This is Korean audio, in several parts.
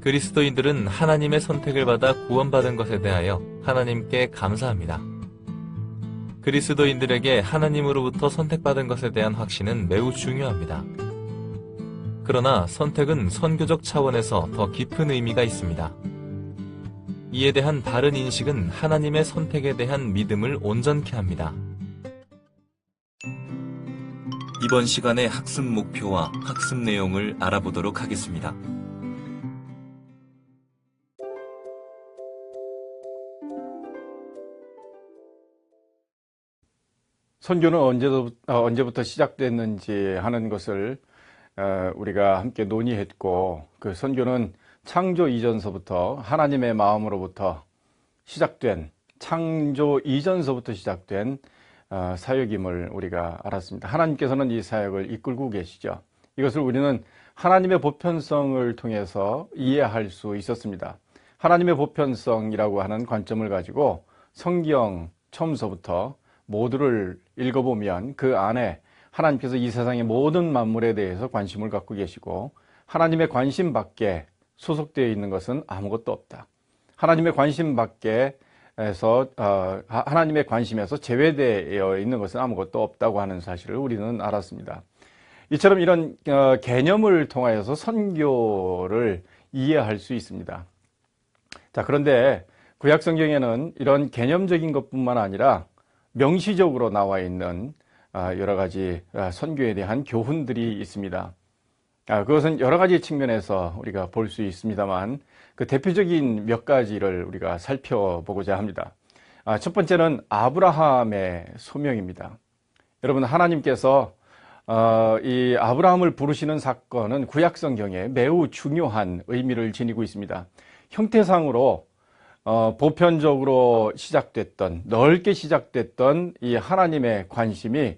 그리스도인들은 하나님의 선택을 받아 구원받은 것에 대하여 하나님께 감사합니다. 그리스도인들에게 하나님으로부터 선택받은 것에 대한 확신은 매우 중요합니다. 그러나 선택은 선교적 차원에서 더 깊은 의미가 있습니다. 이에 대한 바른 인식은 하나님의 선택에 대한 믿음을 온전케 합니다. 이번 시간의 학습 목표와 학습 내용을 알아보도록 하겠습니다. 선교는 언제부터 시작됐는지 하는 것을 우리가 함께 논의했고, 그 선교는 창조 이전서부터 하나님의 마음으로부터 시작된, 창조 이전서부터 시작된 사역임을 우리가 알았습니다. 하나님께서는 이 사역을 이끌고 계시죠. 이것을 우리는 하나님의 보편성을 통해서 이해할 수 있었습니다. 하나님의 보편성이라고 하는 관점을 가지고 성경 처음서부터 모두를 읽어보면 그 안에 하나님께서 이 세상의 모든 만물에 대해서 관심을 갖고 계시고, 하나님의 관심 밖에 소속되어 있는 것은 아무것도 없다. 하나님의 관심 밖에서 하나님의 관심에서 제외되어 있는 것은 아무것도 없다고 하는 사실을 우리는 알았습니다. 이처럼 이런 개념을 통하여서 선교를 이해할 수 있습니다. 자, 그런데 구약 성경에는 이런 개념적인 것뿐만 아니라 명시적으로 나와 있는 여러 가지 선교에 대한 교훈들이 있습니다. 그것은 여러 가지 측면에서 우리가 볼 수 있습니다만, 그 대표적인 몇 가지를 우리가 살펴보고자 합니다. 첫 번째는 아브라함의 소명입니다. 여러분, 하나님께서 이 아브라함을 부르시는 사건은 구약 성경에 매우 중요한 의미를 지니고 있습니다. 형태상으로 보편적으로 시작됐던, 넓게 시작됐던 이 하나님의 관심이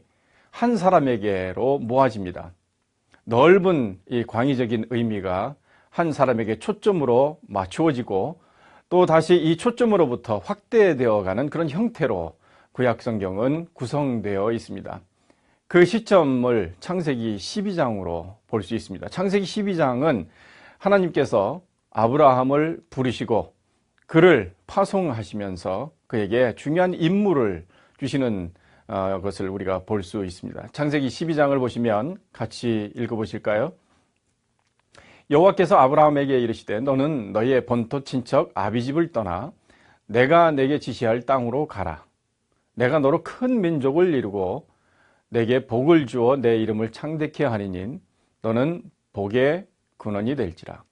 한 사람에게로 모아집니다. 넓은 이 광의적인 의미가 한 사람에게 초점으로 맞추어지고, 또 다시 이 초점으로부터 확대되어 가는 그런 형태로 구약 성경은 구성되어 있습니다. 그 시점을 창세기 12장으로 볼 수 있습니다. 창세기 12장은 하나님께서 아브라함을 부르시고 그를 파송하시면서 그에게 중요한 임무를 주시는 것을 우리가 볼 수 있습니다. 창세기 12장을 보시면 같이 읽어보실까요? 여호와께서 아브라함에게 이르시되 너는 너의 본토 친척 아비집을 떠나 내가 내게 지시할 땅으로 가라. 내가 너로 큰 민족을 이루고 내게 복을 주어 내 이름을 창대케 하리니 너는 복의 근원이 될지라.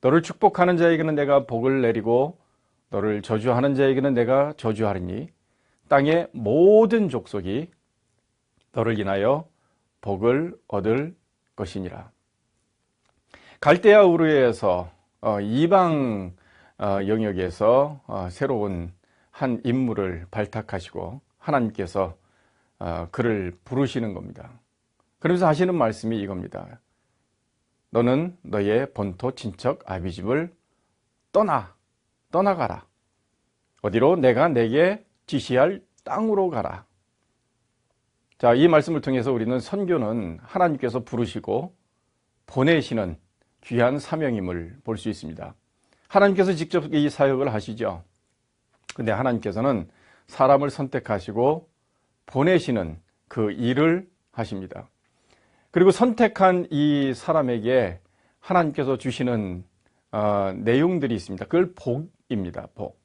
너를 축복하는 자에게는 내가 복을 내리고 너를 저주하는 자에게는 내가 저주하리니 땅의 모든 족속이 너를 인하여 복을 얻을 것이니라. 갈대아 우르에서 이방 영역에서 새로운 한 인물을 발탁하시고 하나님께서 그를 부르시는 겁니다. 그러면서 하시는 말씀이 이겁니다. 너는 너의 본토 친척 아비집을 떠나가라. 어디로? 내가 내게 지시할 땅으로 가라. 자, 이 말씀을 통해서 우리는 선교는 하나님께서 부르시고 보내시는 귀한 사명임을 볼 수 있습니다. 하나님께서 직접 이 사역을 하시죠. 근데 하나님께서는 사람을 선택하시고 보내시는 그 일을 하십니다. 그리고 선택한 이 사람에게 하나님께서 주시는 내용들이 있습니다. 그걸 복입니다. 복.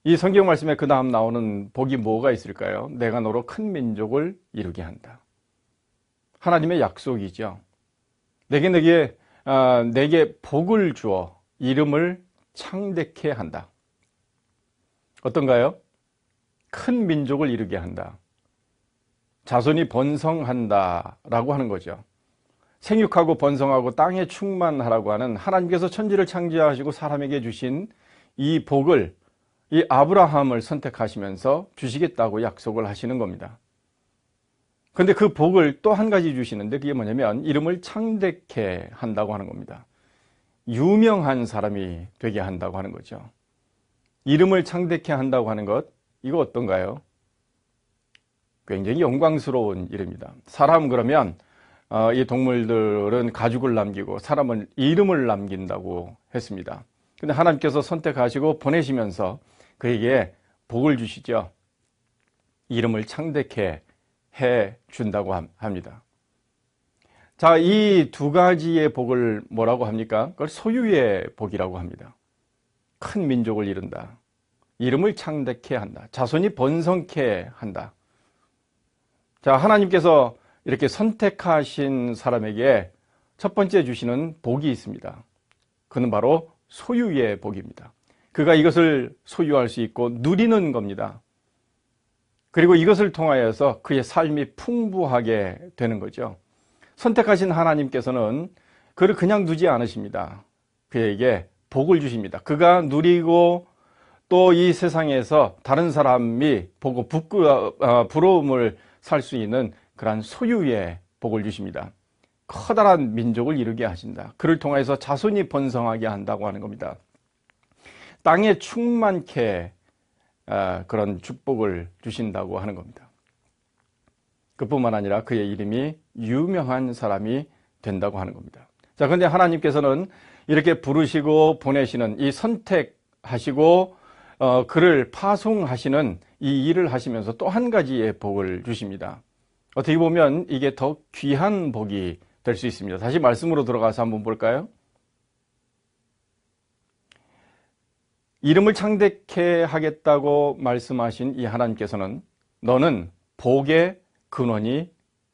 이 성경 말씀에 그 다음 나오는 복이 뭐가 있을까요? 내가 너로 큰 민족을 이루게 한다. 하나님의 약속이죠. 내게 복을 주어 이름을 창대케 한다. 어떤가요? 큰 민족을 이루게 한다. 자손이 번성한다 라고 하는 거죠. 생육하고 번성하고 땅에 충만하라고 하는 하나님께서 천지를 창조하시고 사람에게 주신 이 복을 이 아브라함을 선택하시면서 주시겠다고 약속을 하시는 겁니다. 그런데 그 복을 또 한 가지 주시는데 그게 뭐냐면 이름을 창대케 한다고 하는 겁니다. 유명한 사람이 되게 한다고 하는 거죠. 이름을 창대케 한다고 하는 것, 이거 어떤가요? 굉장히 영광스러운 일입니다. 사람 그러면 이 동물들은 가죽을 남기고 사람은 이름을 남긴다고 했습니다. 근데 하나님께서 선택하시고 보내시면서 그에게 복을 주시죠. 이름을 창대케 해 준다고 합니다. 자, 이 두 가지의 복을 뭐라고 합니까? 그걸 소유의 복이라고 합니다. 큰 민족을 이룬다. 이름을 창대케 한다. 자손이 번성케 한다. 자, 하나님께서 이렇게 선택하신 사람에게 첫 번째 주시는 복이 있습니다. 그는 바로 소유의 복입니다. 그가 이것을 소유할 수 있고 누리는 겁니다. 그리고 이것을 통하여서 그의 삶이 풍부하게 되는 거죠. 선택하신 하나님께서는 그를 그냥 두지 않으십니다. 그에게 복을 주십니다. 그가 누리고 또 이 세상에서 다른 사람이 보고 부러움을 살 수 있는 그러한 소유의 복을 주십니다. 커다란 민족을 이루게 하신다. 그를 통해서 자손이 번성하게 한다고 하는 겁니다. 땅에 충만케 그런 축복을 주신다고 하는 겁니다. 그뿐만 아니라 그의 이름이 유명한 사람이 된다고 하는 겁니다. 자, 그런데 하나님께서는 이렇게 부르시고 보내시는 이 선택하시고 그를 파송하시는 이 일을 하시면서 또 한 가지의 복을 주십니다. 어떻게 보면 이게 더 귀한 복이 될 수 있습니다. 다시 말씀으로 들어가서 한번 볼까요? 이름을 창대케 하겠다고 말씀하신 이 하나님께서는 너는 복의 근원이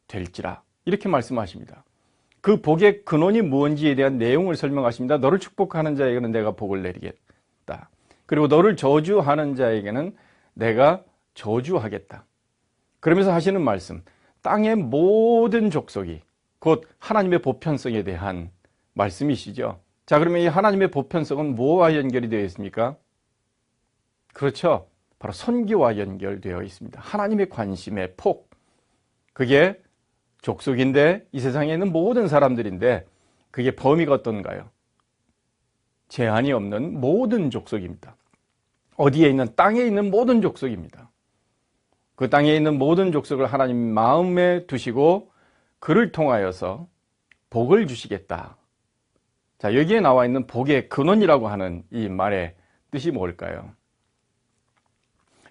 될지라 이렇게 말씀하십니다. 그 복의 근원이 무엇인지에 대한 내용을 설명하십니다. 너를 축복하는 자에게는 내가 복을 내리겠다. 그리고 너를 저주하는 자에게는 내가 저주하겠다. 그러면서 하시는 말씀, 땅의 모든 족속이 곧 하나님의 보편성에 대한 말씀이시죠. 자, 그러면 이 하나님의 보편성은 뭐와 연결이 되어 있습니까? 그렇죠. 바로 선기와 연결되어 있습니다. 하나님의 관심의 폭. 그게 족속인데 이 세상에 있는 모든 사람들인데 그게 범위가 어떤가요? 제한이 없는 모든 족속입니다. 어디에 있는 땅에 있는 모든 족속입니다. 그 땅에 있는 모든 족속을 하나님 마음에 두시고 그를 통하여서 복을 주시겠다. 자, 여기에 나와 있는 복의 근원이라고 하는 이 말의 뜻이 뭘까요?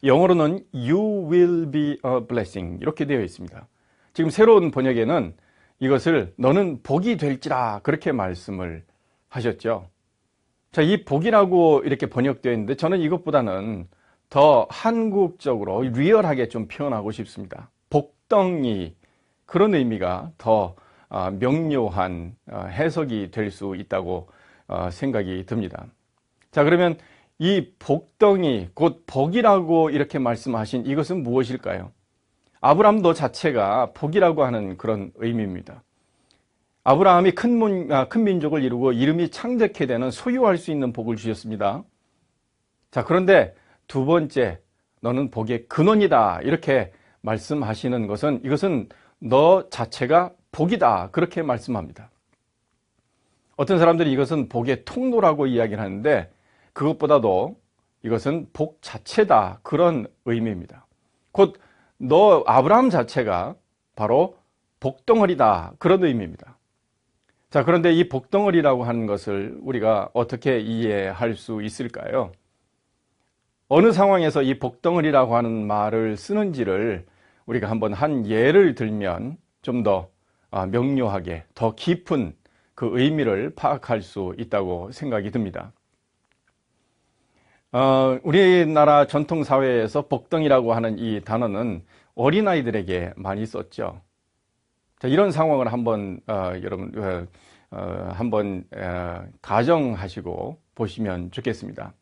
영어로는 You will be a blessing 이렇게 되어 있습니다. 지금 새로운 번역에는 이것을 너는 복이 될지라 그렇게 말씀을 하셨죠. 자, 이 복이라고 이렇게 번역되어 있는데 저는 이것보다는 더 한국적으로 리얼하게 좀 표현하고 싶습니다. 복덩이 그런 의미가 더 명료한 해석이 될 수 있다고 생각이 듭니다. 자, 그러면 이 복덩이 곧 복이라고 이렇게 말씀하신 이것은 무엇일까요? 아브라함도 자체가 복이라고 하는 그런 의미입니다. 아브라함이 큰 민족을 이루고 이름이 창대케 되는 소유할 수 있는 복을 주셨습니다. 자, 그런데 두 번째, 너는 복의 근원이다. 이렇게 말씀하시는 것은 이것은 너 자체가 복이다. 그렇게 말씀합니다. 어떤 사람들이 이것은 복의 통로라고 이야기를 하는데 그것보다도 이것은 복 자체다. 그런 의미입니다. 곧 너 아브라함 자체가 바로 복덩어리다. 그런 의미입니다. 자, 그런데 이 복덩어리라고 하는 것을 우리가 어떻게 이해할 수 있을까요? 어느 상황에서 이 복덩어리라고 하는 말을 쓰는지를 우리가 한번 한 예를 들면 좀 더 명료하게 더 깊은 그 의미를 파악할 수 있다고 생각이 듭니다. 우리나라 전통사회에서 복덩이라고 하는 이 단어는 어린아이들에게 많이 썼죠. 자, 이런 상황을 한번 여러분 한번 가정하시고 보시면 좋겠습니다.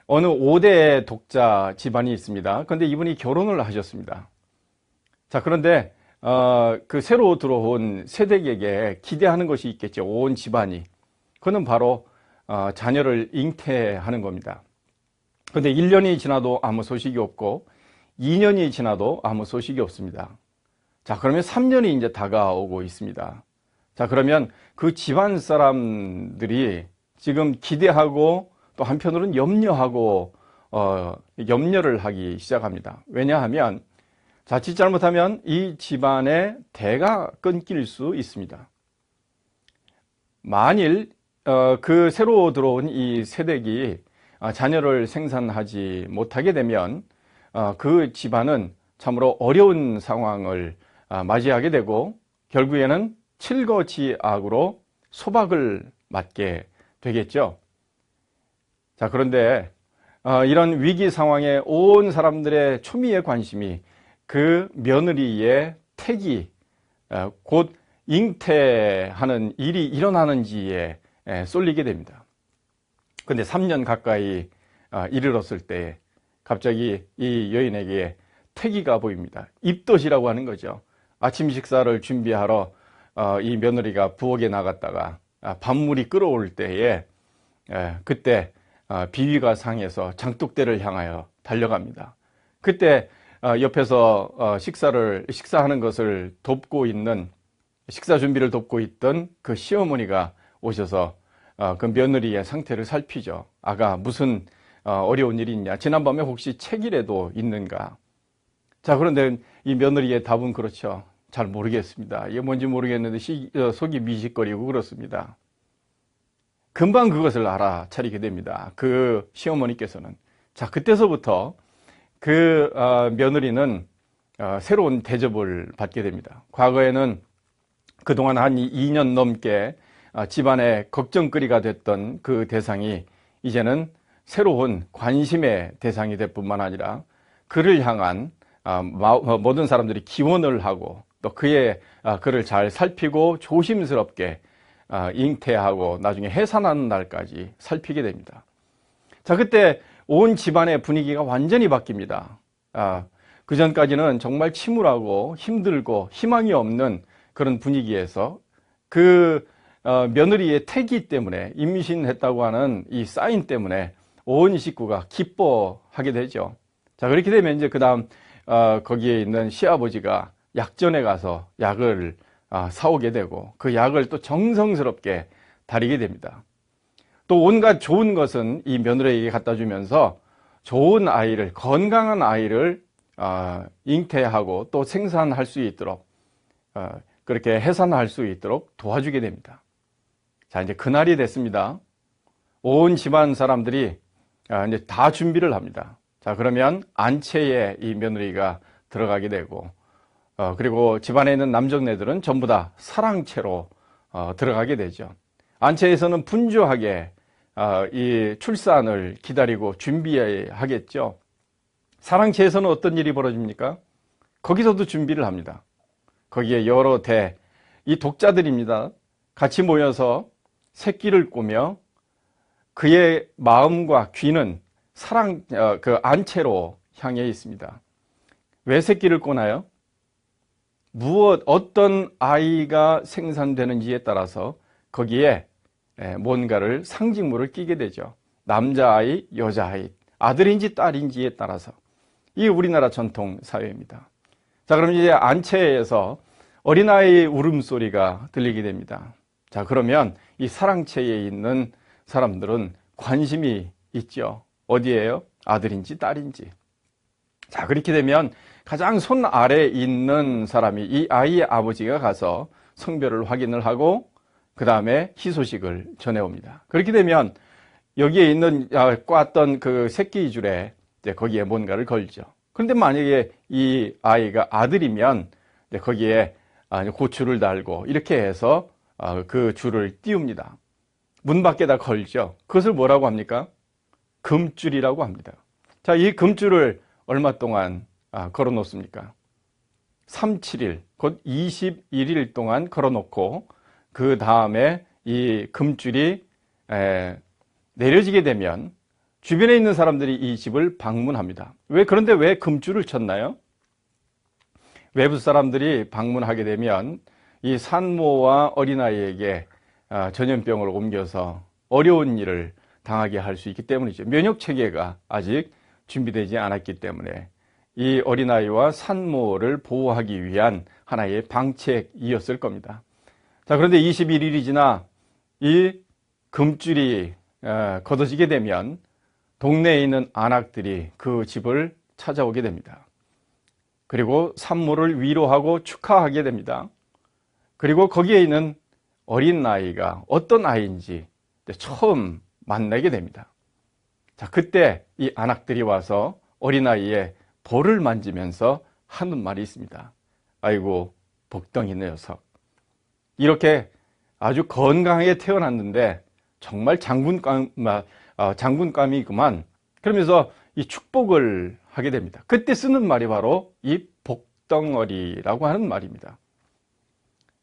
어느 5대 독자 집안이 있습니다. 그런데 이분이 결혼을 하셨습니다. 자, 그런데 그 새로 들어온 세대에게 기대하는 것이 있겠죠. 온 집안이. 그는 바로 자녀를 잉태하는 겁니다. 그런데 1년이 지나도 아무 소식이 없고 2년이 지나도 아무 소식이 없습니다. 자, 그러면 3년이 이제 다가오고 있습니다. 자, 그러면 그 집안 사람들이 지금 기대하고 또 한편으로는 염려하고 염려를 하기 시작합니다. 왜냐하면 자칫 잘못하면 이 집안의 대가 끊길 수 있습니다. 만일 그 새로 들어온 이 세댁이 자녀를 생산하지 못하게 되면 그 집안은 참으로 어려운 상황을 맞이하게 되고 결국에는 칠거지악으로 소박을 맞게 되겠죠. 자, 그런데 이런 위기 상황에 온 사람들의 초미의 관심이 그 며느리의 택이 곧 잉태하는 일이 일어나는지에 쏠리게 됩니다. 근데 3년 가까이 이르렀을 때 갑자기 이 여인에게 태기가 보입니다. 입덧이라고 하는 거죠. 아침 식사를 준비하러 이 며느리가 부엌에 나갔다가 밥물이 끓어올 때에 그때 비위가 상해서 장독대를 향하여 달려갑니다. 그때 옆에서 식사하는 것을 돕고 있는, 식사 준비를 돕고 있던 그 시어머니가 오셔서 그 며느리의 상태를 살피죠. 아가, 무슨 어려운 일이 있냐? 지난밤에 혹시 책이라도 있는가? 자, 그런데 이 며느리의 답은 그렇죠. 잘 모르겠습니다. 이게 뭔지 모르겠는데 속이 미식거리고 그렇습니다. 금방 그것을 알아차리게 됩니다. 그 시어머니께서는. 자, 그때서부터 그 며느리는 새로운 대접을 받게 됩니다. 과거에는 그동안 한 2년 넘게 집안의 걱정거리가 됐던 그 대상이 이제는 새로운 관심의 대상이 될 뿐만 아니라 그를 향한 모든 사람들이 기원을 하고 또 그를 잘 살피고 조심스럽게 잉태하고 나중에 해산하는 날까지 살피게 됩니다. 자, 그때 온 집안의 분위기가 완전히 바뀝니다. 그 전까지는 정말 침울하고 힘들고 희망이 없는 그런 분위기에서 그 며느리의 태기 때문에, 임신했다고 하는 이 사인 때문에 온 식구가 기뻐하게 되죠. 자, 그렇게 되면 이제 그 다음 거기에 있는 시아버지가 약전에 가서 약을 사오게 되고 그 약을 또 정성스럽게 다리게 됩니다. 또 온갖 좋은 것은 이 며느리에게 갖다 주면서 좋은 아이를, 건강한 아이를 잉태하고 또 생산할 수 있도록 그렇게 해산할 수 있도록 도와주게 됩니다. 자, 이제 그날이 됐습니다. 온 집안 사람들이 이제 다 준비를 합니다. 자, 그러면 안채에 이 며느리가 들어가게 되고 그리고 집안에 있는 남정네들은 전부 다 사랑채로 들어가게 되죠. 안채에서는 분주하게 이 출산을 기다리고 준비하겠죠. 사랑채에서는 어떤 일이 벌어집니까? 거기서도 준비를 합니다. 거기에 여러 이 독자들입니다. 같이 모여서 새끼를 꾸며 그의 마음과 귀는 그 안채로 향해 있습니다. 왜 새끼를 꾸나요? 어떤 아이가 생산되는지에 따라서 거기에 뭔가를 상징물을 끼게 되죠. 남자아이, 여자아이, 아들인지 딸인지에 따라서. 이게 우리나라 전통 사회입니다. 자, 그럼 이제 안채에서 어린아이의 울음소리가 들리게 됩니다. 자, 그러면 이 사랑채에 있는 사람들은 관심이 있죠. 어디에요? 아들인지 딸인지. 자, 그렇게 되면 가장 손 아래에 있는 사람이 이 아이의 아버지가 가서 성별을 확인을 하고 그 다음에 희소식을 전해옵니다. 그렇게 되면 여기에 있는 꽈던 그 새끼줄에 거기에 뭔가를 걸죠. 그런데 만약에 이 아이가 아들이면 거기에 고추를 달고 이렇게 해서 그 줄을 띄웁니다. 문 밖에다 걸죠. 그것을 뭐라고 합니까? 금줄이라고 합니다. 자, 이 금줄을 얼마 동안 걸어 놓습니까? 3, 7일, 곧 21일 동안 걸어 놓고 그 다음에 이 금줄이 내려지게 되면 주변에 있는 사람들이 이 집을 방문합니다. 그런데 왜 금줄을 쳤나요? 외부 사람들이 방문하게 되면 이 산모와 어린아이에게 전염병을 옮겨서 어려운 일을 당하게 할 수 있기 때문이죠. 면역 체계가 아직 준비되지 않았기 때문에 이 어린아이와 산모를 보호하기 위한 하나의 방책이었을 겁니다. 자, 그런데 21일이 지나 이 금줄이 걷어지게 되면 동네에 있는 안악들이 그 집을 찾아오게 됩니다. 그리고 산모를 위로하고 축하하게 됩니다. 그리고 거기에 있는 어린 아이가 어떤 아이인지 처음 만나게 됩니다. 자, 그때 이 안악들이 와서 어린아이의 볼을 만지면서 하는 말이 있습니다. 아이고, 복덩이 녀석. 이렇게 아주 건강하게 태어났는데 정말 장군감이구만. 그러면서 이 축복을 하게 됩니다. 그때 쓰는 말이 바로 이 복덩어리라고 하는 말입니다.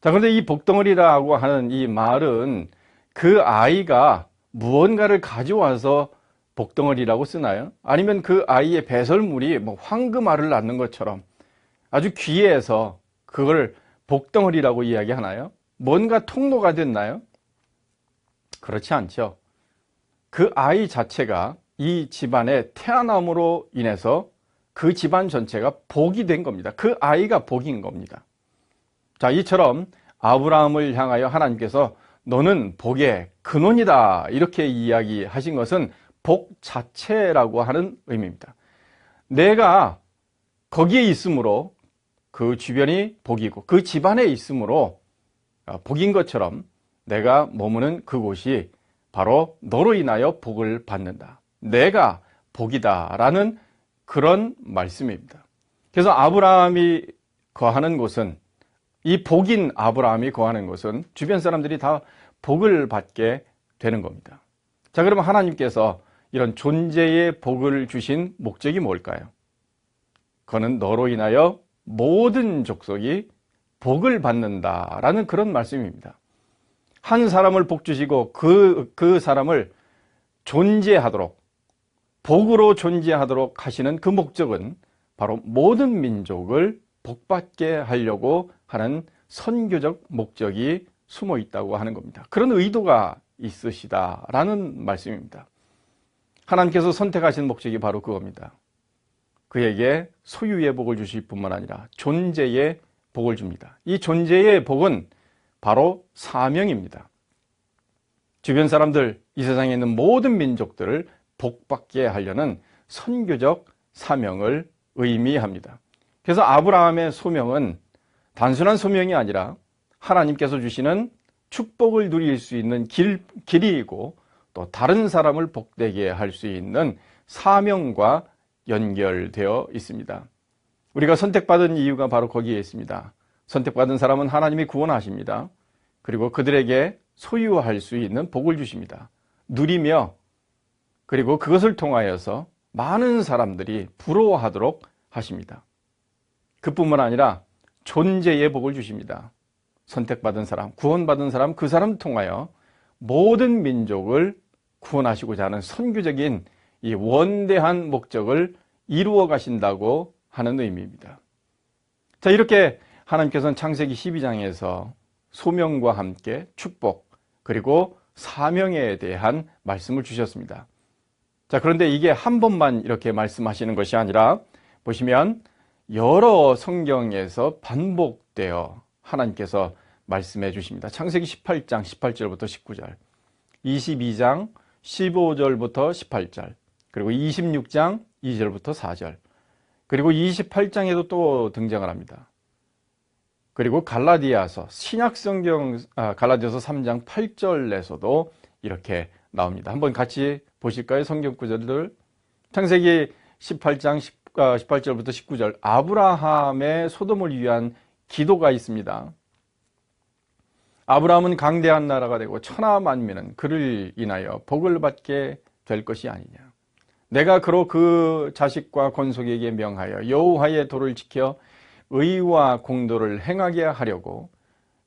자, 그런데 이 복덩어리라고 하는 이 말은 그 아이가 무언가를 가져와서 복덩어리라고 쓰나요? 아니면 그 아이의 배설물이 뭐 황금알을 낳는 것처럼 아주 귀해서 그걸 복덩어리라고 이야기하나요? 뭔가 통로가 됐나요? 그렇지 않죠. 그 아이 자체가 이 집안에 태어남으로 인해서 그 집안 전체가 복이 된 겁니다. 그 아이가 복인 겁니다. 자, 이처럼 아브라함을 향하여 하나님께서 너는 복의 근원이다 이렇게 이야기하신 것은 복 자체라고 하는 의미입니다. 내가 거기에 있으므로 그 주변이 복이고 그 집안에 있으므로 복인 것처럼 내가 머무는 그곳이 바로 너로 인하여 복을 받는다. 내가 복이다라는 그런 말씀입니다. 그래서 아브라함이 거하는 곳은 이 복인 아브라함이 거하는 곳은 주변 사람들이 다 복을 받게 되는 겁니다. 자, 그러면 하나님께서 이런 존재의 복을 주신 목적이 뭘까요? 그거는 너로 인하여 모든 족속이 복을 받는다라는 그런 말씀입니다. 한 사람을 복 주시고 그 사람을 존재하도록 복으로 존재하도록 하시는 그 목적은 바로 모든 민족을 복받게 하려고 하는 선교적 목적이 숨어 있다고 하는 겁니다. 그런 의도가 있으시다라는 말씀입니다. 하나님께서 선택하신 목적이 바로 그겁니다. 그에게 소유의 복을 주실 뿐만 아니라 존재의 복을 줍니다. 이 존재의 복은 바로 사명입니다. 주변 사람들, 이 세상에 있는 모든 민족들을 복받게 하려는 선교적 사명을 의미합니다. 그래서 아브라함의 소명은 단순한 소명이 아니라 하나님께서 주시는 축복을 누릴 수 있는 길이고 또 다른 사람을 복되게 할 수 있는 사명과 연결되어 있습니다. 우리가 선택받은 이유가 바로 거기에 있습니다. 선택받은 사람은 하나님이 구원하십니다. 그리고 그들에게 소유할 수 있는 복을 주십니다. 누리며 그리고 그것을 통하여서 많은 사람들이 부러워하도록 하십니다. 그뿐만 아니라 존재의 복을 주십니다. 선택받은 사람, 구원받은 사람, 그 사람 통하여 모든 민족을 구원하시고자 하는 선교적인 이 원대한 목적을 이루어 가신다고 하는 의미입니다. 자, 이렇게 하나님께서는 창세기 12장에서 소명과 함께 축복 그리고 사명에 대한 말씀을 주셨습니다. 자, 그런데 이게 한 번만 이렇게 말씀하시는 것이 아니라 보시면 여러 성경에서 반복되어 하나님께서 말씀해 주십니다. 창세기 18장 18절부터 19절, 22장 15절부터 18절, 그리고 26장 2절부터 4절, 그리고 28장에도 또 등장을 합니다. 그리고 갈라디아서 신약성경 갈라디아서 3장 8절에서도 이렇게 나옵니다. 한번 같이 보실까요? 성경 구절들. 창세기 18장 18절부터 19절, 아브라함의 소돔을 위한 기도가 있습니다. 아브라함은 강대한 나라가 되고 천하 만민은 그를 인하여 복을 받게 될 것이 아니냐. 내가 그로 그 자식과 건속에게 명하여 여호와의 도를 지켜 의와 공도를 행하게 하려고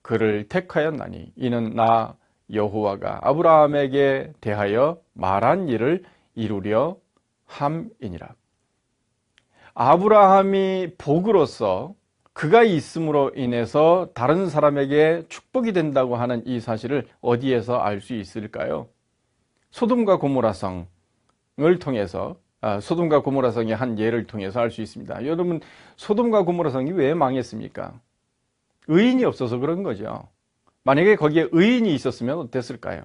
그를 택하였나니 이는 나 여호와가 아브라함에게 대하여 말한 일을 이루려 함이니라. 아브라함이 복으로서 그가 있음으로 인해서 다른 사람에게 축복이 된다고 하는 이 사실을 어디에서 알 수 있을까요? 소돔과 고모라성을 통해서 소돔과 고모라성의 한 예를 통해서 알 수 있습니다. 여러분, 소돔과 고모라성이 왜 망했습니까? 의인이 없어서 그런 거죠. 만약에 거기에 의인이 있었으면 어땠을까요?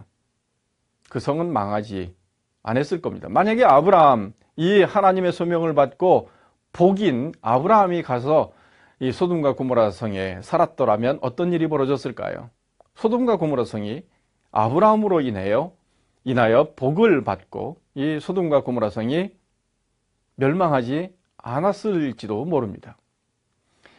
그 성은 망하지 않았을 겁니다. 만약에 아브라함, 이 하나님의 소명을 받고 복인 아브라함이 가서 이 소돔과 고모라 성에 살았더라면 어떤 일이 벌어졌을까요? 소돔과 고모라 성이 아브라함으로 인하여 복을 받고 이 소돔과 고모라 성이 멸망하지 않았을지도 모릅니다.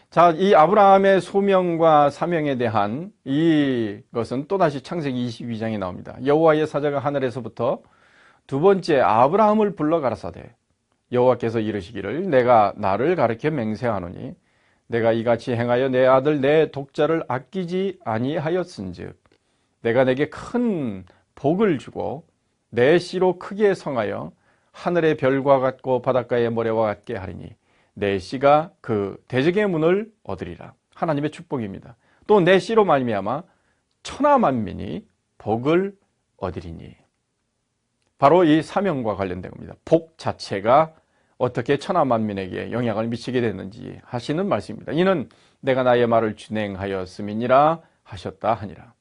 자, 이 아브라함의 소명과 사명에 대한 이것은 또다시 창세기 22장에 나옵니다. 여호와의 사자가 하늘에서부터 두 번째 아브라함을 불러 가라사대 여호와께서 이르시기를 내가 나를 가리켜 맹세하노니 내가 이같이 행하여 내 아들 내 독자를 아끼지 아니하였은즉 내가 내게 큰 복을 주고 내 씨로 크게 성하여 하늘의 별과 같고 바닷가의 모래와 같게 하리니 내 씨가 그 대적의 문을 얻으리라. 하나님의 축복입니다. 또 내 씨로 말미암아 천하 만민이 복을 얻으리니. 바로 이 사명과 관련된 겁니다. 복 자체가 어떻게 천하 만민에게 영향을 미치게 됐는지 하시는 말씀입니다. 이는 내가 나의 말을 준행하였음이니라 하셨다 하니라.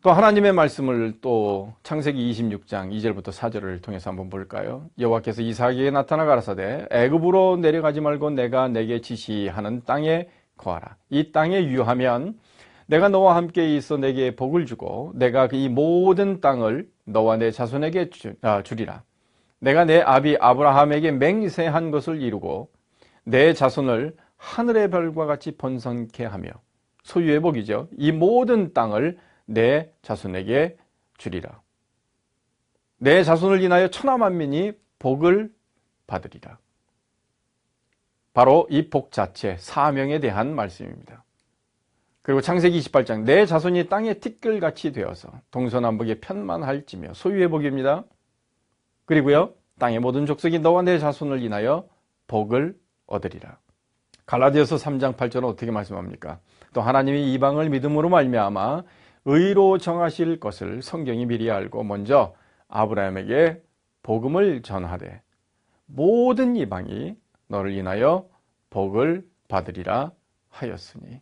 또 하나님의 말씀을 또 창세기 26장 2절부터 4절을 통해서 한번 볼까요? 여호와께서 이삭에게 나타나 가라사대 애굽으로 내려가지 말고 내가 내게 지시하는 땅에 거하라. 이 땅에 유하면 내가 너와 함께 있어 내게 복을 주고 내가 이 모든 땅을 너와 내 자손에게 주리라. 내가 내 아비 아브라함에게 맹세한 것을 이루고 내 자손을 하늘의 별과 같이 번성케 하며 소유의 복이죠. 이 모든 땅을 내 자손에게 주리라. 내 자손을 인하여 천하 만민이 복을 받으리라. 바로 이 복 자체, 사명에 대한 말씀입니다. 그리고 창세기 28장 내 자손이 땅의 티끌같이 되어서 동서남북에 편만할지며 소유의 복입니다. 그리고요 땅의 모든 족속이 너와 내 자손을 인하여 복을 얻으리라. 갈라디아서 3장 8절은 어떻게 말씀합니까? 또 하나님이 이방을 믿음으로 말미암아 의로 정하실 것을 성경이 미리 알고 먼저 아브라함에게 복음을 전하되 모든 이방이 너를 인하여 복을 받으리라 하였으니.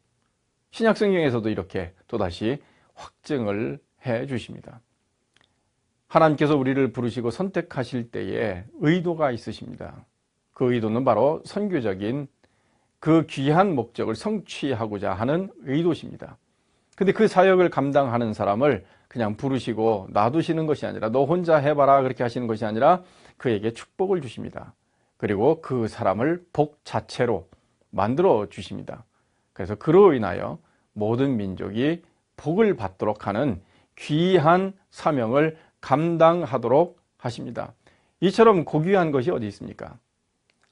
신약성경에서도 이렇게 또다시 확증을 해 주십니다. 하나님께서 우리를 부르시고 선택하실 때에 의도가 있으십니다. 그 의도는 바로 선교적인 그 귀한 목적을 성취하고자 하는 의도십니다. 근데 그 사역을 감당하는 사람을 그냥 부르시고 놔두시는 것이 아니라 너 혼자 해봐라 그렇게 하시는 것이 아니라 그에게 축복을 주십니다. 그리고 그 사람을 복 자체로 만들어 주십니다. 그래서 그로 인하여 모든 민족이 복을 받도록 하는 귀한 사명을 감당하도록 하십니다. 이처럼 고귀한 것이 어디 있습니까?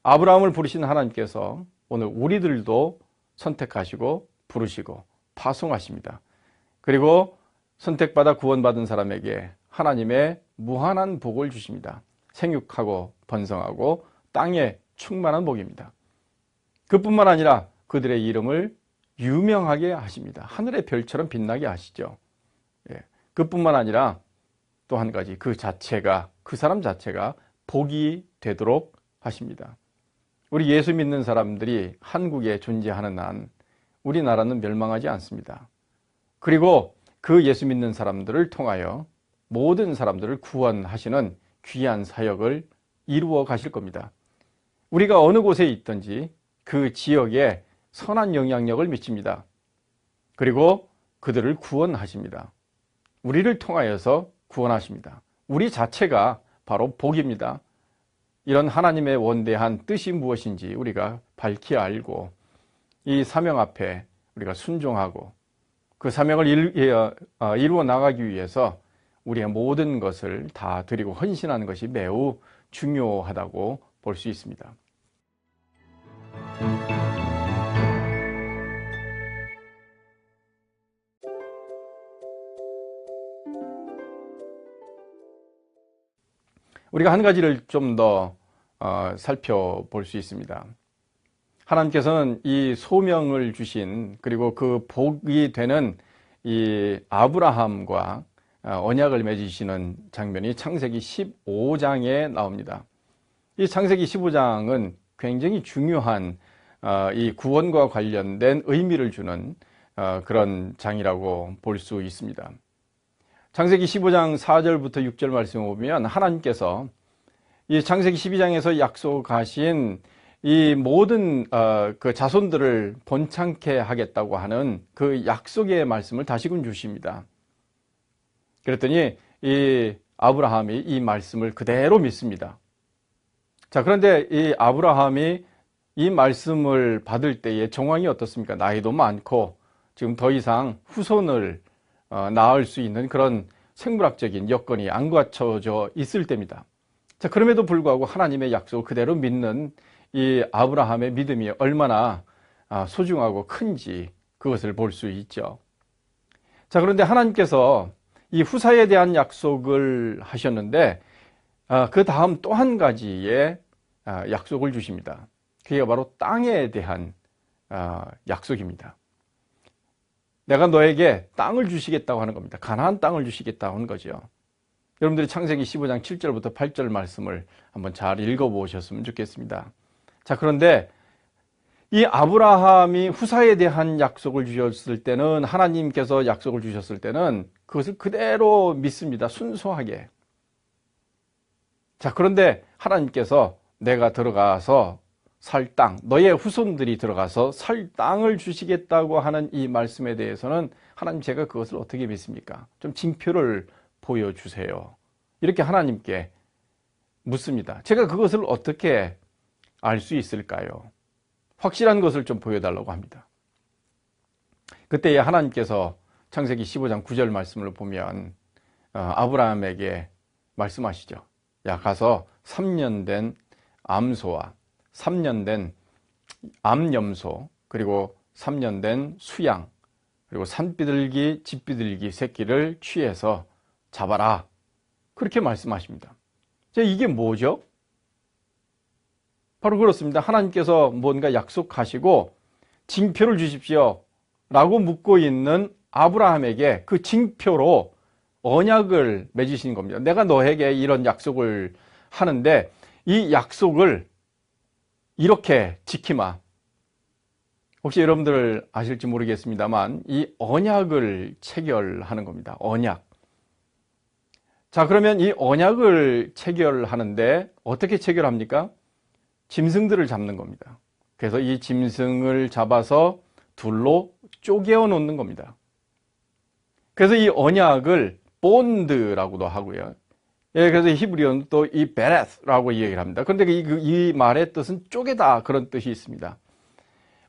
아브라함을 부르신 하나님께서 오늘 우리들도 선택하시고 부르시고 파송하십니다. 그리고 선택받아 구원받은 사람에게 하나님의 무한한 복을 주십니다. 생육하고 번성하고 땅에 충만한 복입니다. 그뿐만 아니라 그들의 이름을 유명하게 하십니다. 하늘의 별처럼 빛나게 하시죠. 그뿐만 아니라 또 한 가지 그 사람 자체가 복이 되도록 하십니다. 우리 예수 믿는 사람들이 한국에 존재하는 한 우리나라는 멸망하지 않습니다. 그리고 그 예수 믿는 사람들을 통하여 모든 사람들을 구원하시는 귀한 사역을 이루어 가실 겁니다. 우리가 어느 곳에 있든지 그 지역에 선한 영향력을 미칩니다. 그리고 그들을 구원하십니다. 우리를 통하여서 구원하십니다. 우리 자체가 바로 복입니다. 이런 하나님의 원대한 뜻이 무엇인지 우리가 밝히 알고 이 사명 앞에 우리가 순종하고 그 사명을 이루어 나가기 위해서 우리의 모든 것을 다 드리고 헌신하는 것이 매우 중요하다고 볼 수 있습니다. 우리가 한 가지를 좀 더 살펴볼 수 있습니다. 하나님께서는 이 소명을 주신 그리고 그 복이 되는 이 아브라함과 언약을 맺으시는 장면이 창세기 15장에 나옵니다. 이 창세기 15장은 굉장히 중요한 이 구원과 관련된 의미를 주는 그런 장이라고 볼 수 있습니다. 창세기 15장 4절부터 6절 말씀을 보면 하나님께서 이 창세기 12장에서 약속하신 이 모든 그 자손들을 번창케 하겠다고 하는 그 약속의 말씀을 다시금 주십니다. 그랬더니 이 아브라함이 이 말씀을 그대로 믿습니다. 자, 그런데 이 아브라함이 이 말씀을 받을 때의 정황이 어떻습니까? 나이도 많고 지금 더 이상 후손을 낳을 수 있는 그런 생물학적인 여건이 안 갖춰져 있을 때입니다. 자, 그럼에도 불구하고 하나님의 약속을 그대로 믿는 이 아브라함의 믿음이 얼마나 소중하고 큰지 그것을 볼 수 있죠. 자, 그런데 하나님께서 이 후사에 대한 약속을 하셨는데 그 다음 또 한 가지의 약속을 주십니다. 그게 바로 땅에 대한 약속입니다. 내가 너에게 땅을 주시겠다고 하는 겁니다. 가나안 땅을 주시겠다고 하는 거죠. 여러분들이 창세기 15장 7절부터 8절 말씀을 한번 잘 읽어보셨으면 좋겠습니다. 자, 그런데 이 아브라함이 후사에 대한 약속을 주셨을 때는, 하나님께서 약속을 주셨을 때는 그것을 그대로 믿습니다. 순수하게. 자, 그런데 하나님께서 내가 들어가서 살 땅, 너의 후손들이 들어가서 살 땅을 주시겠다고 하는 이 말씀에 대해서는 하나님, 제가 그것을 어떻게 믿습니까? 좀 징표를 보여주세요. 이렇게 하나님께 묻습니다. 제가 그것을 어떻게 알 수 있을까요? 확실한 것을 좀 보여달라고 합니다. 그때에 하나님께서 창세기 15장 9절 말씀을 보면 아브라함에게 말씀하시죠. 야, 가서 3년 된 암소와 3년 된 암염소, 그리고 3년 된 수양, 그리고 산비둘기, 집비둘기 새끼를 취해서 잡아라. 그렇게 말씀하십니다. 이게 뭐죠? 바로 그렇습니다. 하나님께서 뭔가 약속하시고 징표를 주십시오 라고 묻고 있는 아브라함에게 그 징표로 언약을 맺으신 겁니다. 내가 너에게 이런 약속을 하는데 이 약속을 이렇게 지키마. 혹시 여러분들 아실지 모르겠습니다만 이 언약을 체결하는 겁니다. 언약. 자, 그러면 이 언약을 체결하는데 어떻게 체결합니까? 짐승들을 잡는 겁니다. 그래서 이 짐승을 잡아서 둘로 쪼개어 놓는 겁니다. 그래서 이 언약을 본드라고도 하고요. 예, 그래서 히브리어는 또 이 베레스라고 얘기를 합니다. 그런데 이 말의 뜻은 쪼개다, 그런 뜻이 있습니다.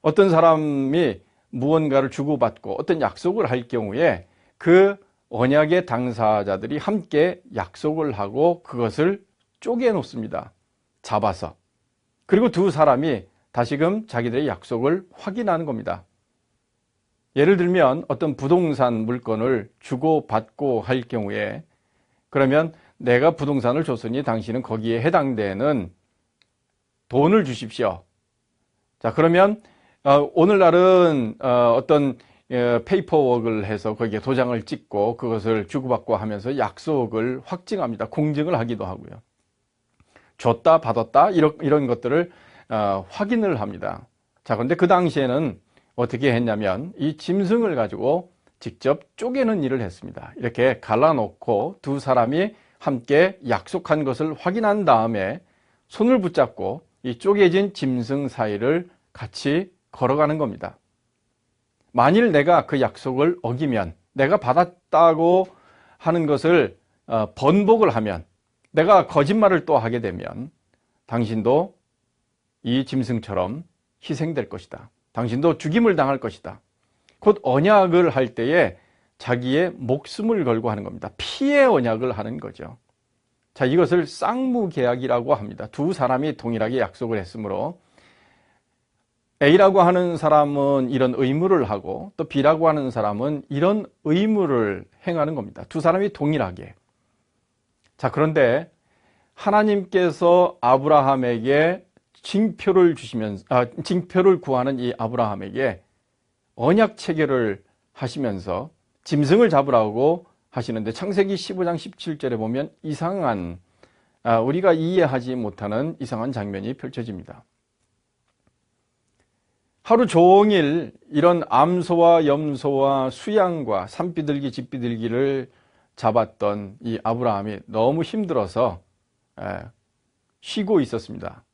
어떤 사람이 무언가를 주고받고 어떤 약속을 할 경우에 그 언약의 당사자들이 함께 약속을 하고 그것을 쪼개 놓습니다. 잡아서. 그리고 두 사람이 다시금 자기들의 약속을 확인하는 겁니다. 예를 들면 어떤 부동산 물건을 주고받고 할 경우에, 그러면 내가 부동산을 줬으니 당신은 거기에 해당되는 돈을 주십시오. 자, 그러면 오늘날은 어떤 페이퍼워크를 해서 거기에 도장을 찍고 그것을 주고받고 하면서 약속을 확증합니다. 공증을 하기도 하고요. 줬다 받았다 이런 것들을 확인을 합니다. 자, 그런데 그 당시에는 어떻게 했냐면 이 짐승을 가지고 직접 쪼개는 일을 했습니다. 이렇게 갈라놓고 두 사람이 함께 약속한 것을 확인한 다음에 손을 붙잡고 이 쪼개진 짐승 사이를 같이 걸어가는 겁니다. 만일 내가 그 약속을 어기면, 내가 받았다고 하는 것을 번복을 하면, 내가 거짓말을 또 하게 되면 당신도 이 짐승처럼 희생될 것이다. 당신도 죽임을 당할 것이다. 곧 언약을 할 때에 자기의 목숨을 걸고 하는 겁니다. 피의 언약을 하는 거죠. 자, 이것을 쌍무계약이라고 합니다. 두 사람이 동일하게 약속을 했으므로 A라고 하는 사람은 이런 의무를 하고 또 B라고 하는 사람은 이런 의무를 행하는 겁니다. 두 사람이 동일하게. 자, 그런데 하나님께서 아브라함에게 징표를 징표를 구하는 이 아브라함에게 언약 체결을 하시면서 짐승을 잡으라고 하시는데 창세기 15장 17절에 보면 이상한, 우리가 이해하지 못하는 이상한 장면이 펼쳐집니다. 하루 종일 이런 암소와 염소와 수양과 산비둘기, 집비둘기를 잡았던 이 아브라함이 너무 힘들어서 쉬고 있었습니다.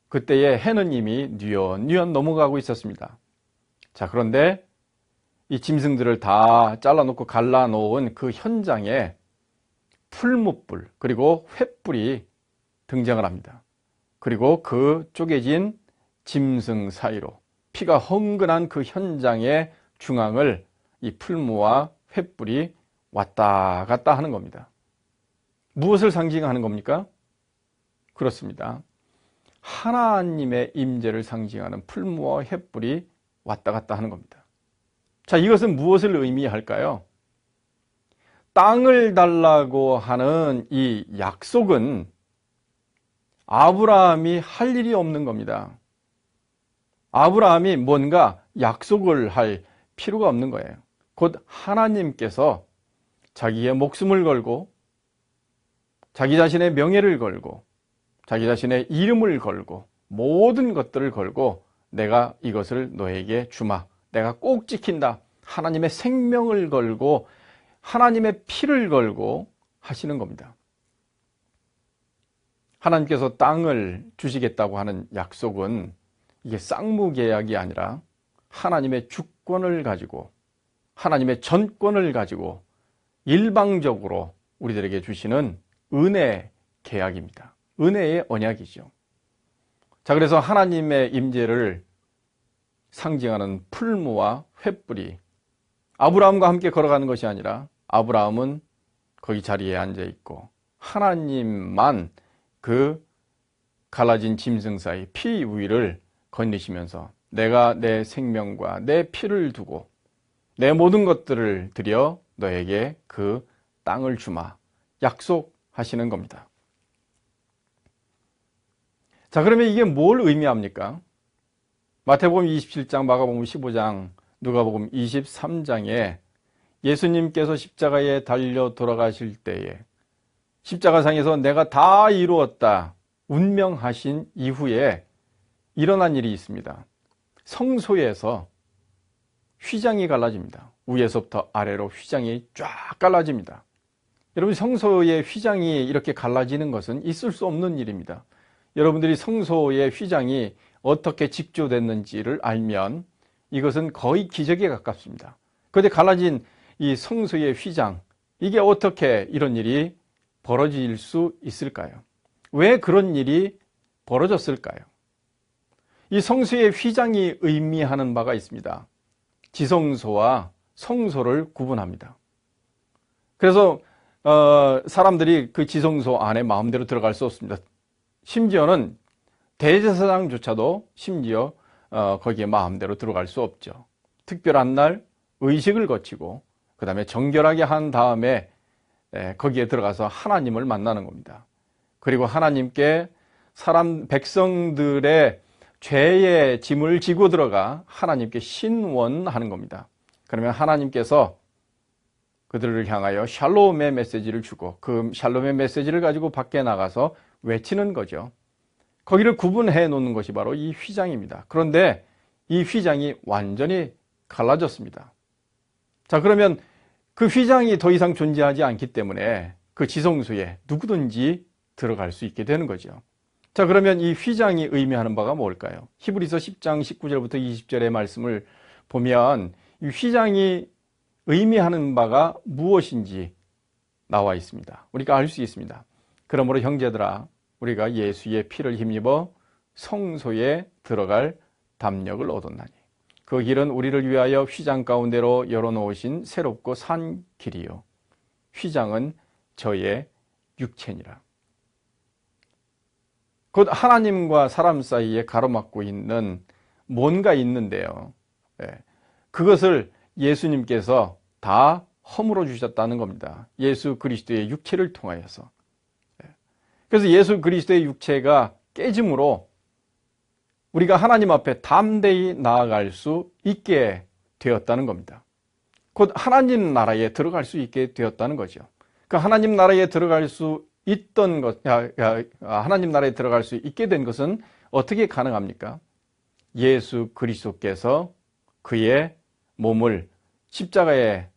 그때에 해는 이미 뉘엿뉘엿 넘어가고 있었습니다. 자, 그런데 이 짐승들을 다 잘라놓고 갈라놓은 그 현장에 풀무불 그리고 횃불이 등장을 합니다. 그리고 그 쪼개진 짐승 사이로 피가 흥건한 그 현장의 중앙을 이 풀무와 횃불이 왔다 갔다 하는 겁니다. 무엇을 상징하는 겁니까? 그렇습니다. 하나님의 임재를 상징하는 풀무와 횃불이 왔다 갔다 하는 겁니다. 자, 이것은 무엇을 의미할까요? 땅을 달라고 하는 이 약속은 아브라함이 할 일이 없는 겁니다. 아브라함이 뭔가 약속을 할 필요가 없는 거예요. 곧 하나님께서 자기의 목숨을 걸고 자기 자신의 명예를 걸고 자기 자신의 이름을 걸고 모든 것들을 걸고 내가 이것을 너에게 주마. 내가 꼭 지킨다. 하나님의 생명을 걸고 하나님의 피를 걸고 하시는 겁니다. 하나님께서 땅을 주시겠다고 하는 약속은 이게 쌍무계약이 아니라 하나님의 주권을 가지고 하나님의 전권을 가지고 일방적으로 우리들에게 주시는 은혜 계약입니다. 은혜의 언약이죠. 자, 그래서 하나님의 임재를 상징하는 풀무와 횃불이 아브라함과 함께 걸어가는 것이 아니라 아브라함은 거기 자리에 앉아 있고 하나님만 그 갈라진 짐승 사이 피 위를 건너시면서 내가 내 생명과 내 피를 두고 내 모든 것들을 드려 너에게 그 땅을 주마 약속하시는 겁니다. 자, 그러면 이게 뭘 의미합니까? 마태복음 27장, 마가복음 15장, 누가복음 23장에 예수님께서 십자가에 달려 돌아가실 때에 십자가상에서 내가 다 이루었다 운명하신 이후에 일어난 일이 있습니다. 성소에서 휘장이 갈라집니다. 위에서부터 아래로 휘장이 쫙 갈라집니다. 여러분, 성소의 휘장이 이렇게 갈라지는 것은 있을 수 없는 일입니다. 여러분들이 성소의 휘장이 어떻게 직조됐는지를 알면 이것은 거의 기적에 가깝습니다. 그런데 갈라진 이 성소의 휘장, 이게 어떻게 이런 일이 벌어질 수 있을까요? 왜 그런 일이 벌어졌을까요? 이 성소의 휘장이 의미하는 바가 있습니다. 지성소와 성소를 구분합니다. 그래서 사람들이 그 지성소 안에 마음대로 들어갈 수 없습니다. 심지어는 대제사장조차도 심지어 거기에 마음대로 들어갈 수 없죠. 특별한 날 의식을 거치고 그 다음에 정결하게 한 다음에 거기에 들어가서 하나님을 만나는 겁니다. 그리고 하나님께 백성들의 죄의 짐을 지고 들어가 하나님께 신원하는 겁니다. 그러면 하나님께서 그들을 향하여 샬롬의 메시지를 주고 그 샬롬의 메시지를 가지고 밖에 나가서 외치는 거죠. 거기를 구분해 놓는 것이 바로 이 휘장입니다. 그런데 이 휘장이 완전히 갈라졌습니다. 자, 그러면 그 휘장이 더 이상 존재하지 않기 때문에 그 지성소에 누구든지 들어갈 수 있게 되는 거죠. 자, 그러면 이 휘장이 의미하는 바가 뭘까요? 히브리서 10장 19절부터 20절의 말씀을 보면 이 휘장이 의미하는 바가 무엇인지 나와 있습니다. 우리가 알 수 있습니다. 그러므로 형제들아, 우리가 예수의 피를 힘입어 성소에 들어갈 담력을 얻었나니 그 길은 우리를 위하여 휘장 가운데로 열어놓으신 새롭고 산 길이요 휘장은 저의 육체니라. 곧 하나님과 사람 사이에 가로막고 있는 뭔가 있는데요. 그것을 예수님께서 다 허물어 주셨다는 겁니다. 예수 그리스도의 육체를 통하여서. 그래서 예수 그리스도의 육체가 깨짐으로 우리가 하나님 앞에 담대히 나아갈 수 있게 되었다는 겁니다. 곧 하나님 나라에 들어갈 수 있게 되었다는 거죠. 그 하나님 나라에 들어갈 수 있던 것, 하나님 나라에 들어갈 수 있게 된 것은 어떻게 가능합니까? 예수 그리스도께서 그의 몸을 십자가에서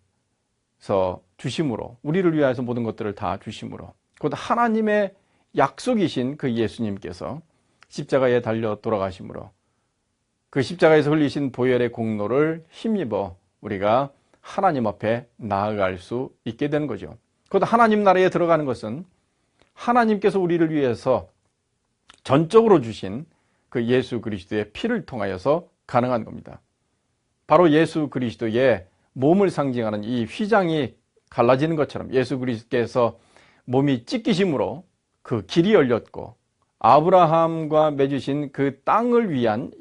주심으로, 우리를 위하여서 모든 것들을 다 주심으로, 곧 하나님의 약속이신 그 예수님께서 십자가에 달려 돌아가심으로 그 십자가에서 흘리신 보혈의 공로를 힘입어 우리가 하나님 앞에 나아갈 수 있게 되는 거죠. 그것도 하나님 나라에 들어가는 것은 하나님께서 우리를 위해서 전적으로 주신 그 예수 그리스도의 피를 통하여서 가능한 겁니다. 바로 예수 그리스도의 몸을 상징하는 이 휘장이 갈라지는 것처럼 예수 그리스도께서 몸이 찢기심으로 그 길이 열렸고 아브라함과 맺으신 그 땅을 위한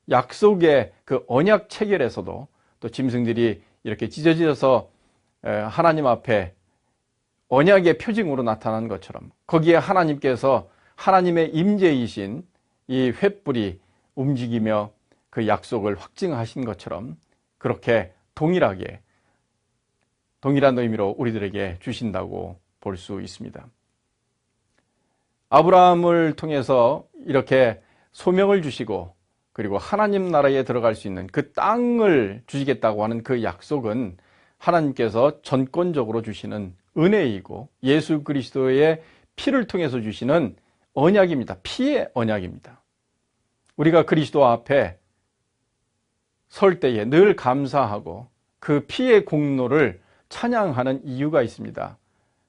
약속의 그 언약 체결에서도 또 짐승들이 이렇게 찢어져서 하나님 앞에 언약의 표징으로 나타난 것처럼 거기에 하나님께서 하나님의 임재이신 이 횃불이 움직이며 그 약속을 확증하신 것처럼 그렇게 동일한 의미로 우리들에게 주신다고 볼 수 있습니다. 아브라함을 통해서 이렇게 소명을 주시고 그리고 하나님 나라에 들어갈 수 있는 그 땅을 주시겠다고 하는 그 약속은 하나님께서 전권적으로 주시는 은혜이고 예수 그리스도의 피를 통해서 주시는 언약입니다. 피의 언약입니다. 우리가 그리스도 앞에 설 때에 늘 감사하고 그 피의 공로를 찬양하는 이유가 있습니다.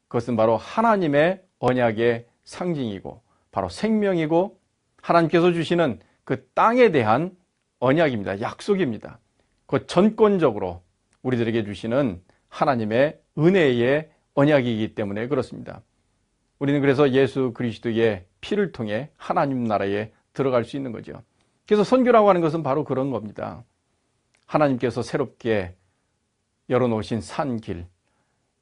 그것은 바로 하나님의 언약의 상징이고 바로 생명이고 하나님께서 주시는 그 땅에 대한 언약입니다. 약속입니다. 그 전권적으로 우리들에게 주시는 하나님의 은혜의 언약이기 때문에 그렇습니다. 우리는 그래서 예수 그리스도의 피를 통해 하나님 나라에 들어갈 수 있는 거죠. 그래서 선교라고 하는 것은 바로 그런 겁니다. 하나님께서 새롭게 열어놓으신 산길,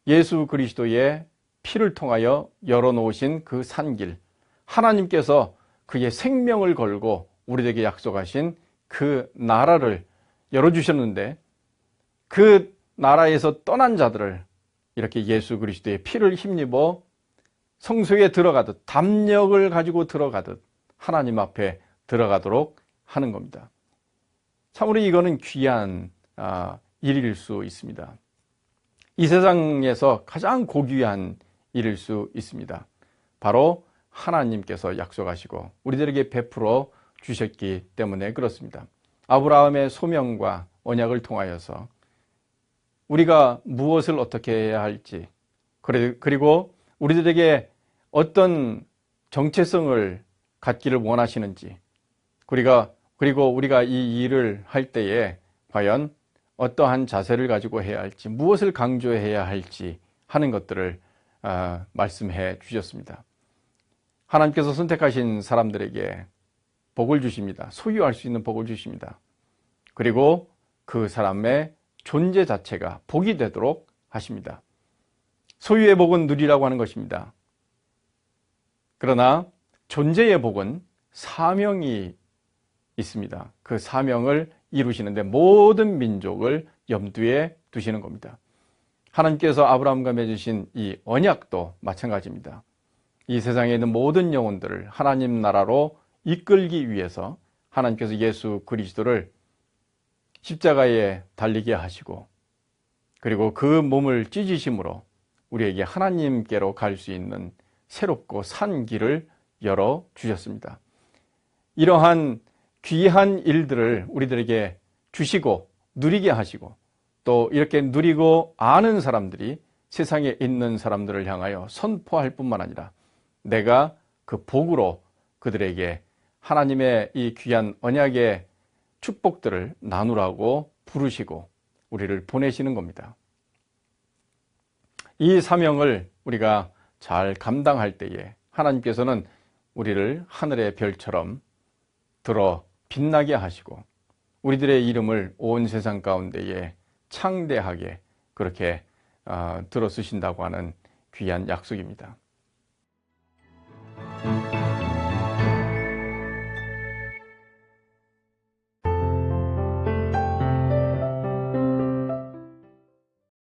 예수 그리스도의 피를 통하여 열어놓으신 그 산길, 하나님께서 그의 생명을 걸고 우리에게 약속하신 그 나라를 열어주셨는데 그 나라에서 떠난 자들을 이렇게 예수 그리스도의 피를 힘입어 성소에 들어가듯 담력을 가지고 들어가듯 하나님 앞에 들어가도록 하는 겁니다. 참으로 이거는 귀한 일일 수 있습니다. 이 세상에서 가장 고귀한 일일 수 있습니다. 바로 하나님께서 약속하시고 우리들에게 베풀어 주셨기 때문에 그렇습니다. 아브라함의 소명과 언약을 통하여서 우리가 무엇을 어떻게 해야 할지 그리고 우리들에게 어떤 정체성을 갖기를 원하시는지 그리고 우리가 이 일을 할 때에 과연 어떠한 자세를 가지고 해야 할지 무엇을 강조해야 할지 하는 것들을 말씀해 주셨습니다. 하나님께서 선택하신 사람들에게 복을 주십니다. 소유할 수 있는 복을 주십니다. 그리고 그 사람의 존재 자체가 복이 되도록 하십니다. 소유의 복은 누리라고 하는 것입니다. 그러나 존재의 복은 사명이 있습니다. 그 사명을 이루시는데 모든 민족을 염두에 두시는 겁니다. 하나님께서 아브라함과 맺으신 이 언약도 마찬가지입니다. 이 세상에 있는 모든 영혼들을 하나님 나라로 이끌기 위해서 하나님께서 예수 그리스도를 십자가에 달리게 하시고 그리고 그 몸을 찢으심으로 우리에게 하나님께로 갈 수 있는 새롭고 산 길을 열어주셨습니다. 이러한 귀한 일들을 우리들에게 주시고 누리게 하시고 또 이렇게 누리고 아는 사람들이 세상에 있는 사람들을 향하여 선포할 뿐만 아니라 내가 그 복으로 그들에게 하나님의 이 귀한 언약의 축복들을 나누라고 부르시고 우리를 보내시는 겁니다. 이 사명을 우리가 잘 감당할 때에 하나님께서는 우리를 하늘의 별처럼 들어 빛나게 하시고 우리들의 이름을 온 세상 가운데에 창대하게 그렇게 들어 쓰신다고 하는 귀한 약속입니다.